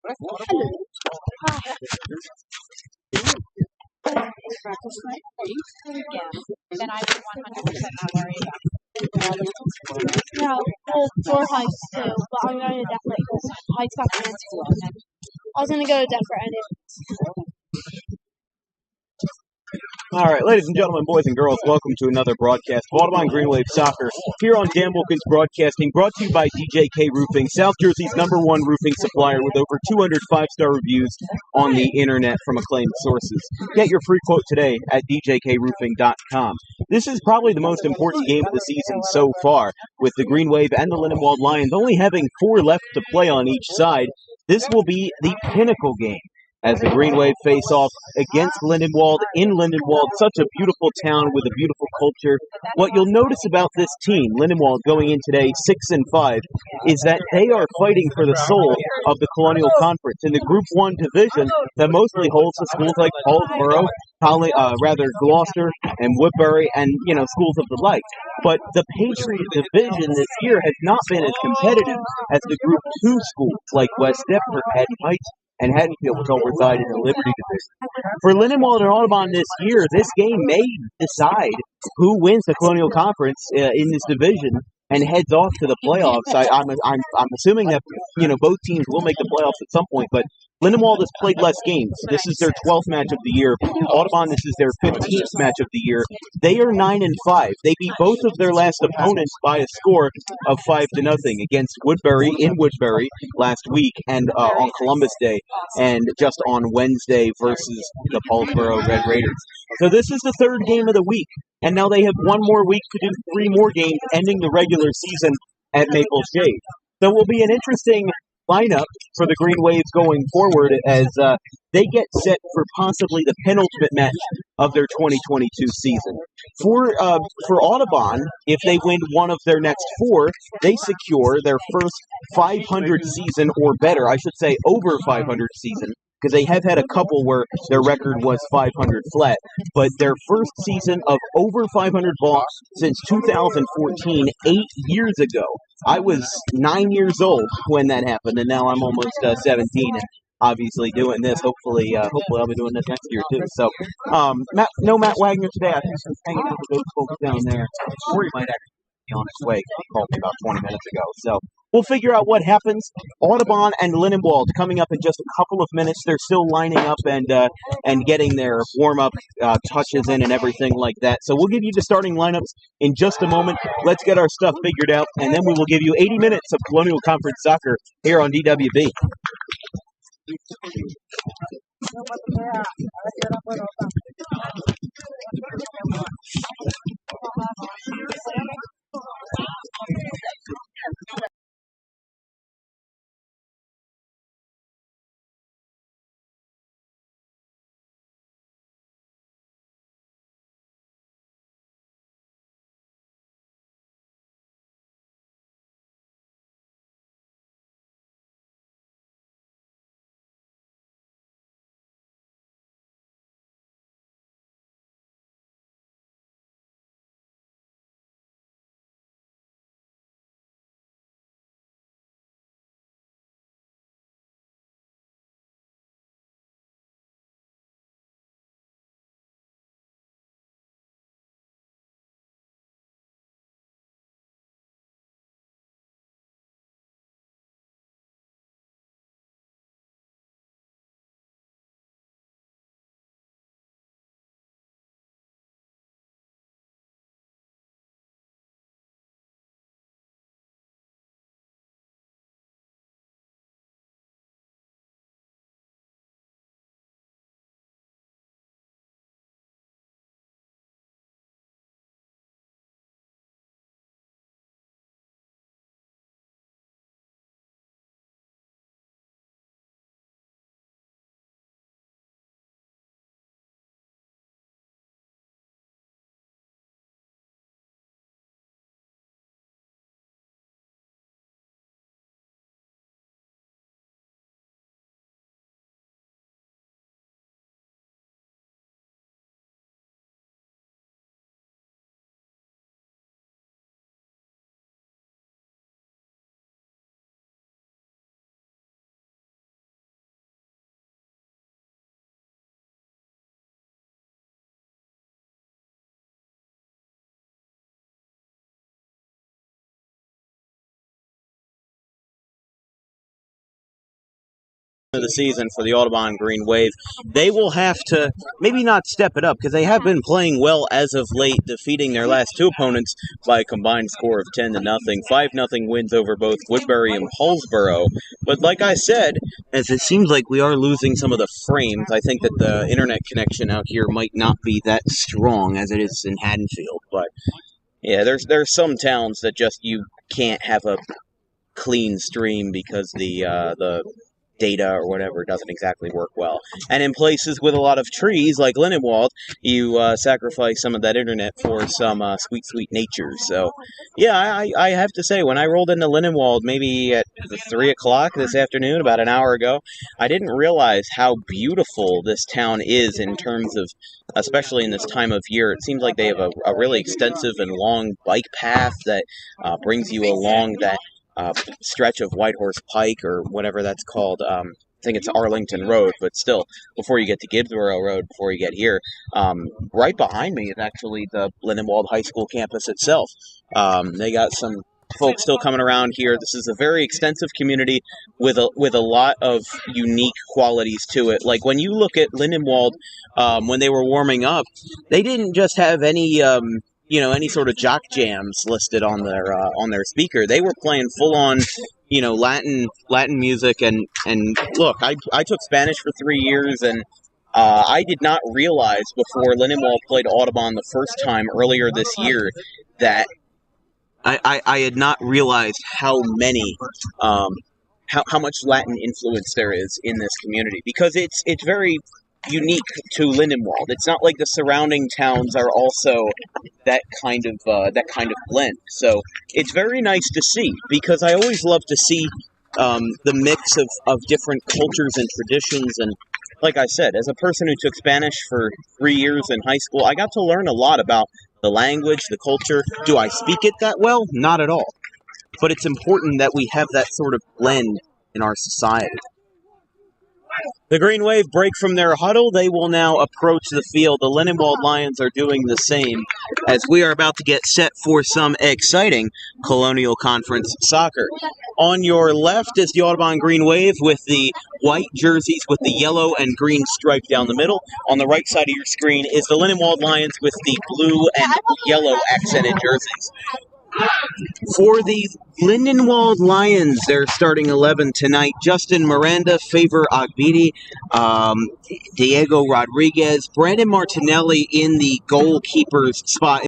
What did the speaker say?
Hello. Hi. Breakfast night? Yeah. Then I would 100% not worry about it. No, well, for hikes too, but I'm going to Denver because hikes got canceled. And I was going to go to Denver anyway. All right, ladies and gentlemen, boys and girls, welcome to another broadcast of Audubon Green Wave Soccer here on Dan Wilkins Broadcasting, brought to you by DJK Roofing, South Jersey's #1 roofing supplier with over 200 five-star reviews on the internet from acclaimed sources. Get your free quote today at djkroofing.com. This is probably the most important game of the season so far, with the Green Wave and the Lindenwold Lions only having 4 left to play on each side. This will be the pinnacle game as the Green Wave face off against Lindenwold in Lindenwold, such a beautiful town with a beautiful culture. What you'll notice about this team, Lindenwold, going in today 6-5, is that they are fighting for the soul of the Colonial Conference in the Group 1 division that mostly holds the schools like Paulsboro, Gloucester, and Woodbury, and schools of the like. But the Patriot division this year has not been as competitive as the Group 2 schools like West Deptford, Haddon Heights, and Haddonfield, which all reside in the Liberty Division. For Lindenwold and Audubon this year, this game may decide who wins the Colonial Conference in this division and heads off to the playoffs. I'm assuming that both teams will make the playoffs at some point, but Lindenwold has played less games. This is their 12th match of the year. Audubon, this is their 15th match of the year. They are 9-5. They beat both of their last opponents by a score of 5-0 against Woodbury in Woodbury last week and on Columbus Day, and just on Wednesday versus the Paulsboro Red Raiders. So this is the third game of the week, and now they have one more week to do 3 more games, ending the regular season at Maple Shade. So it will be an interesting lineup for the Green Wave going forward as they get set for possibly the penultimate match of their 2022 season. For Audubon, if they win one of their next 4, they secure their first 500 season or better. I should say over 500 season, because they have had a couple where their record was 500 flat, but their first season of over 500 ball since 2014, 8 years ago. I was 9 years old when that happened, and now I'm almost 17, and obviously doing this. Hopefully I'll be doing this next year too. So, Matt Wagner today. I think he's hanging out with those folks down there, or he might actually be on his way. He called me about 20 minutes ago. So we'll figure out what happens. Audubon and Lindenwold coming up in just a couple of minutes. They're still lining up and getting their warm-up touches in and everything like that. So we'll give you the starting lineups in just a moment. Let's get our stuff figured out, and then we will give you 80 minutes of Colonial Conference soccer here on DWB. of the season for the Audubon Green Wave. They will have to maybe not step it up because they have been playing well as of late, defeating their last two opponents by a combined score of 10-0. 5-0 wins over both Woodbury and Paulsboro. But like I said, as it seems like we are losing some of the frames, I think that the internet connection out here might not be that strong as it is in Haddonfield. But yeah, there's some towns that just you can't have a clean stream because the data or whatever doesn't exactly work well. And in places with a lot of trees, like Lindenwold, you sacrifice some of that internet for some sweet nature. So, yeah, I have to say, when I rolled into Lindenwold maybe at 3 o'clock this afternoon, about an hour ago, I didn't realize how beautiful this town is in terms of, especially in this time of year. It seems like they have a really extensive and long bike path that brings you along that stretch of Whitehorse Pike or whatever that's called. I think it's Arlington Road, but still, before you get to Gibbsboro Road, before you get here, right behind me is actually the Lindenwold High School campus itself. They got some folks still coming around here. This is a very extensive community with a lot of unique qualities to it. Like when you look at Lindenwold, when they were warming up, they didn't just have any any sort of jock jams listed on their speaker. They were playing full on, Latin music and look, I took Spanish for 3 years and I did not realize before Lindenwold played Audubon the first time earlier this year that I had not realized how many how much Latin influence there is in this community, because it's very unique to Lindenwold. It's not like the surrounding towns are also that kind of blend. So it's very nice to see, because I always love to see the mix of different cultures and traditions. And like I said, as a person who took Spanish for 3 years in high school, I got to learn a lot about the language, the culture. Do I speak it that well? Not at all. But it's important that we have that sort of blend in our society. The Green Wave break from their huddle. They will now approach the field. The Lindenwold Lions are doing the same as we are about to get set for some exciting Colonial Conference soccer. On your left is the Audubon Green Wave with the white jerseys with the yellow and green stripe down the middle. On the right side of your screen is the Lindenwold Lions with the blue and yellow accented jerseys. For the Lindenwold Lions, their starting 11 tonight: Justin Miranda, Favor Agbidi, Diego Rodriguez, Brandon Martinelli in the goalkeeper's spot.